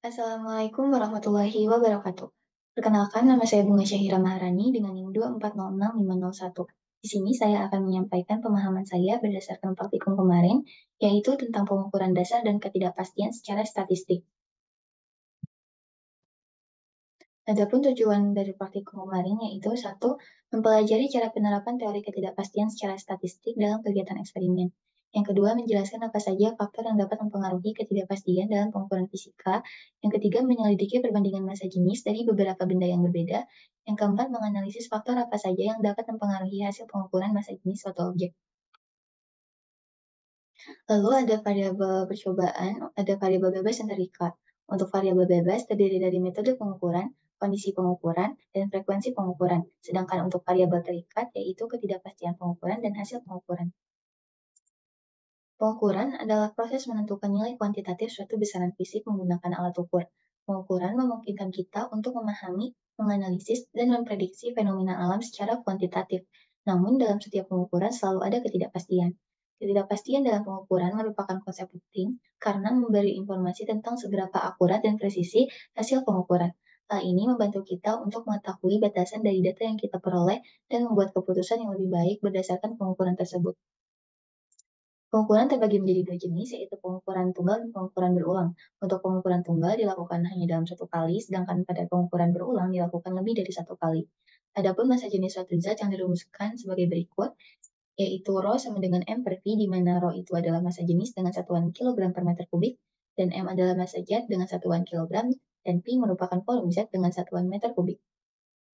Assalamualaikum warahmatullahi wabarakatuh. Perkenalkan, nama saya Bunga Syahira Maharani dengan NIM 2406501. Di sini saya akan menyampaikan pemahaman saya berdasarkan praktikum kemarin, yaitu tentang pengukuran dasar dan ketidakpastian secara statistik. Adapun tujuan dari praktikum kemarin yaitu satu, mempelajari cara penerapan teori ketidakpastian secara statistik dalam kegiatan eksperimen. Yang kedua, menjelaskan apa saja faktor yang dapat mempengaruhi ketidakpastian dalam pengukuran fisika. Yang ketiga, menyelidiki perbandingan massa jenis dari beberapa benda yang berbeda. Yang keempat, menganalisis faktor apa saja yang dapat mempengaruhi hasil pengukuran massa jenis suatu objek. Lalu ada variabel percobaan, ada variabel bebas yang terikat. Untuk variabel bebas terdiri dari metode pengukuran, kondisi pengukuran, dan frekuensi pengukuran. Sedangkan untuk variabel terikat yaitu ketidakpastian pengukuran dan hasil pengukuran. Pengukuran adalah proses menentukan nilai kuantitatif suatu besaran fisik menggunakan alat ukur. Pengukuran memungkinkan kita untuk memahami, menganalisis, dan memprediksi fenomena alam secara kuantitatif. Namun, dalam setiap pengukuran selalu ada ketidakpastian. Ketidakpastian dalam pengukuran merupakan konsep penting karena memberi informasi tentang seberapa akurat dan presisi hasil pengukuran. Hal ini membantu kita untuk mengetahui batasan dari data yang kita peroleh dan membuat keputusan yang lebih baik berdasarkan pengukuran tersebut. Pengukuran terbagi menjadi dua jenis, yaitu pengukuran tunggal dan pengukuran berulang. Untuk pengukuran tunggal dilakukan hanya dalam satu kali, sedangkan pada pengukuran berulang dilakukan lebih dari satu kali. Adapun massa jenis suatu zat yang dirumuskan sebagai berikut, yaitu Rho sama dengan M per V, di mana Rho itu adalah massa jenis dengan satuan kilogram per meter kubik, dan M adalah massa zat dengan satuan kilogram, dan P merupakan volume zat dengan satuan meter kubik.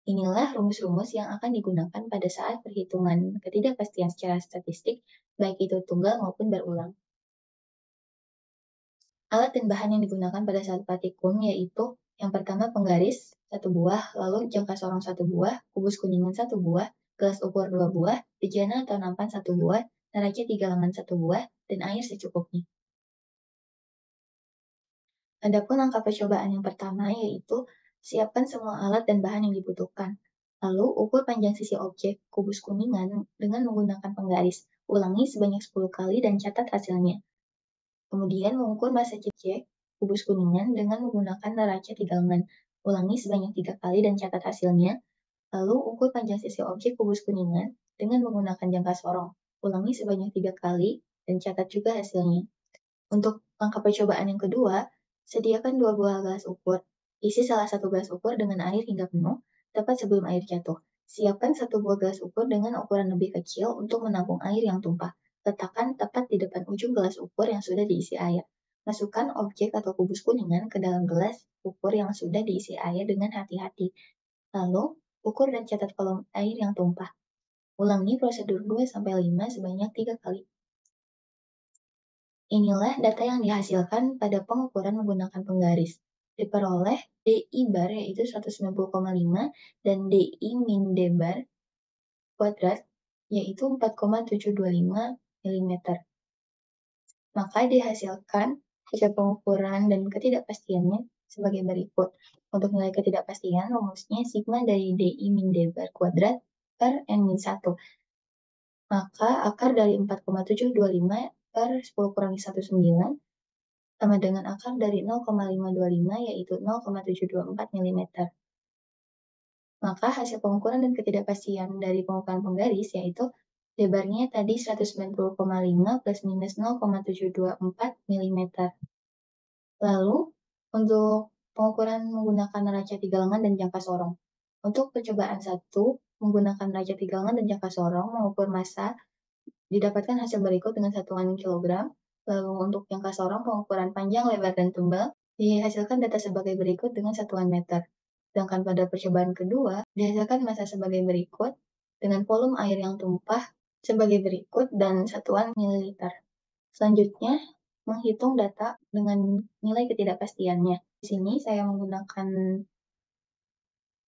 Inilah rumus-rumus yang akan digunakan pada saat perhitungan ketidakpastian secara statistik, baik itu tunggal maupun berulang. Alat dan bahan yang digunakan pada saat praktikum yaitu yang pertama penggaris satu buah, lalu jangka sorong satu buah, kubus kuningan satu buah, gelas ukur dua buah, bejana atau nampan satu buah, neraca tiga lengan satu buah, dan air secukupnya. Adapun angka percobaan yang pertama yaitu siapkan semua alat dan bahan yang dibutuhkan. Lalu ukur panjang sisi objek kubus kuningan dengan menggunakan penggaris. Ulangi sebanyak 10 kali dan catat hasilnya. Kemudian mengukur massa objek kubus kuningan dengan menggunakan neraca tigangan. Ulangi sebanyak 3 kali dan catat hasilnya. Lalu ukur panjang sisi objek kubus kuningan dengan menggunakan jangka sorong. Ulangi sebanyak 3 kali dan catat juga hasilnya. Untuk langkah percobaan yang kedua, sediakan 2 buah gelas ukur. Isi salah satu gelas ukur dengan air hingga penuh, tepat sebelum air jatuh. Siapkan satu buah gelas ukur dengan ukuran lebih kecil untuk menampung air yang tumpah. Letakkan tepat di depan ujung gelas ukur yang sudah diisi air. Masukkan objek atau kubus kuningan ke dalam gelas ukur yang sudah diisi air dengan hati-hati. Lalu, ukur dan catat volume air yang tumpah. Ulangi prosedur 2-5 sebanyak 3 kali. Inilah data yang dihasilkan pada pengukuran menggunakan penggaris. Diperoleh DI bar yaitu 190,5 dan DI min D bar kuadrat yaitu 4,725 mm. Maka dihasilkan hasil pengukuran dan ketidakpastiannya sebagai berikut. Untuk nilai ketidakpastian, rumusnya sigma dari DI min D bar kuadrat per N min 1. Maka akar dari 4,725 per 10 kurangi 19 sama dengan akar dari 0,525 yaitu 0,724 mm. Maka hasil pengukuran dan ketidakpastian dari pengukuran penggaris yaitu lebarnya tadi 190,5 plus minus 0,724 mm. Lalu untuk pengukuran menggunakan neraca tiga lengan dan jangka sorong. Untuk percobaan 1 menggunakan neraca tiga lengan dan jangka sorong mengukur massa didapatkan hasil berikut dengan satuan kilogram. Lalu untuk jangka sorong pengukuran panjang, lebar, dan tebal dihasilkan data sebagai berikut dengan satuan meter. Sedangkan pada percobaan kedua dihasilkan massa sebagai berikut dengan volume air yang tumpah sebagai berikut dan satuan mililiter. Selanjutnya menghitung data dengan nilai ketidakpastiannya. Di sini saya menggunakan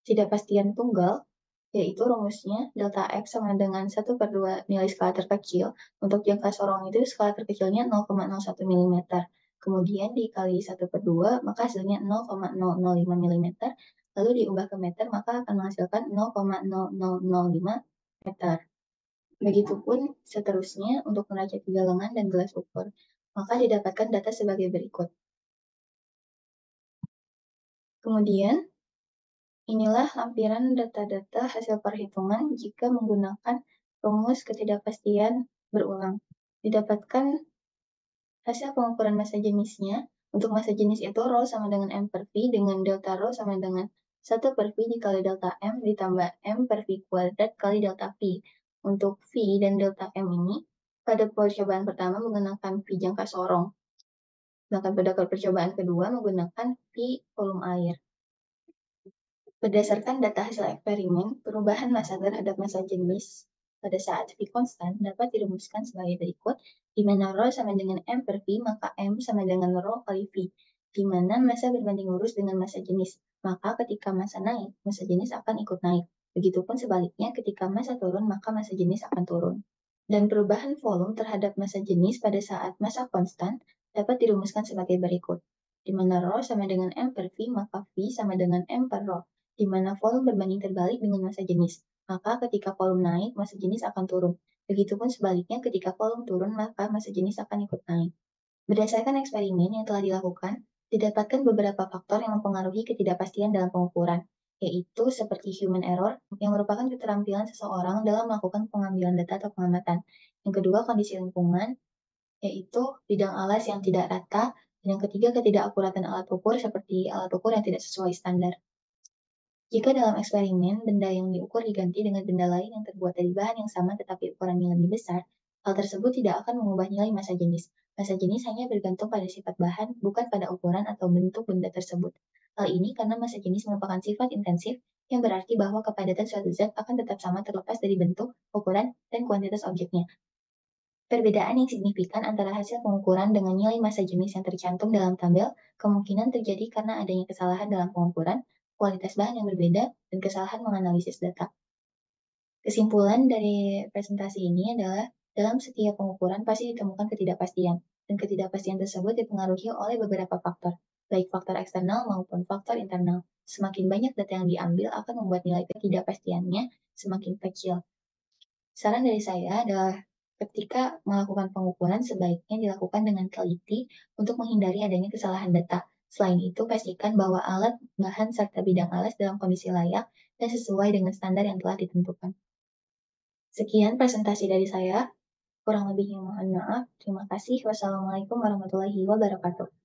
ketidakpastian tunggal, yaitu rumusnya delta X sama dengan 1/2 nilai skala terkecil. Untuk jangka sorong itu skala terkecilnya 0,01 mm. Kemudian dikali 1/2, maka hasilnya 0,005 mm. Lalu diubah ke meter, maka akan menghasilkan 0,0005 meter. Begitupun seterusnya untuk neraca tiga lengan dan gelas ukur. Maka didapatkan data sebagai berikut. Kemudian, inilah lampiran data-data hasil perhitungan jika menggunakan rumus ketidakpastian berulang. Didapatkan hasil pengukuran massa jenisnya. Untuk massa jenis itu rho sama dengan M per V dengan delta rho sama dengan 1 per V dikali delta M ditambah M per V kuadrat kali delta V. Untuk V dan delta M ini pada percobaan pertama menggunakan V jangka sorong. Sedangkan pada percobaan kedua menggunakan V volume air. Berdasarkan data hasil eksperimen, perubahan massa terhadap massa jenis pada saat V konstan dapat dirumuskan sebagai berikut, di mana rho sama dengan M per V, maka M sama dengan rho kali V, di mana massa berbanding lurus dengan massa jenis. Maka ketika massa naik, massa jenis akan ikut naik. Begitupun sebaliknya, ketika massa turun, maka massa jenis akan turun. Dan perubahan volume terhadap massa jenis pada saat massa konstan dapat dirumuskan sebagai berikut, di mana rho sama dengan M per V, maka V sama dengan M per rho, di mana volume berbanding terbalik dengan massa jenis. Maka ketika volume naik, massa jenis akan turun. Begitupun sebaliknya, ketika volume turun, maka massa jenis akan ikut naik. Berdasarkan eksperimen yang telah dilakukan, didapatkan beberapa faktor yang mempengaruhi ketidakpastian dalam pengukuran, yaitu seperti human error, yang merupakan keterampilan seseorang dalam melakukan pengambilan data atau pengamatan. Yang kedua, kondisi lingkungan, yaitu bidang alas yang tidak rata. Dan yang ketiga, ketidakakuratan alat ukur seperti alat ukur yang tidak sesuai standar. Jika dalam eksperimen benda yang diukur diganti dengan benda lain yang terbuat dari bahan yang sama tetapi ukurannya lebih besar, hal tersebut tidak akan mengubah nilai massa jenis. Massa jenis hanya bergantung pada sifat bahan, bukan pada ukuran atau bentuk benda tersebut. Hal ini karena massa jenis merupakan sifat intensif, yang berarti bahwa kepadatan suatu zat akan tetap sama terlepas dari bentuk, ukuran, dan kuantitas objeknya. Perbedaan yang signifikan antara hasil pengukuran dengan nilai massa jenis yang tercantum dalam tabel kemungkinan terjadi karena adanya kesalahan dalam pengukuran, kualitas bahan yang berbeda, dan kesalahan menganalisis data. Kesimpulan dari presentasi ini adalah, dalam setiap pengukuran pasti ditemukan ketidakpastian, dan ketidakpastian tersebut dipengaruhi oleh beberapa faktor, baik faktor eksternal maupun faktor internal. Semakin banyak data yang diambil akan membuat nilai ketidakpastiannya semakin kecil. Saran dari saya adalah ketika melakukan pengukuran sebaiknya dilakukan dengan teliti untuk menghindari adanya kesalahan data. Selain itu, pastikan bahwa alat, bahan, serta bidang alas dalam kondisi layak dan sesuai dengan standar yang telah ditentukan. Sekian presentasi dari saya. Kurang lebihnya mohon maaf. Terima kasih. Wassalamualaikum warahmatullahi wabarakatuh.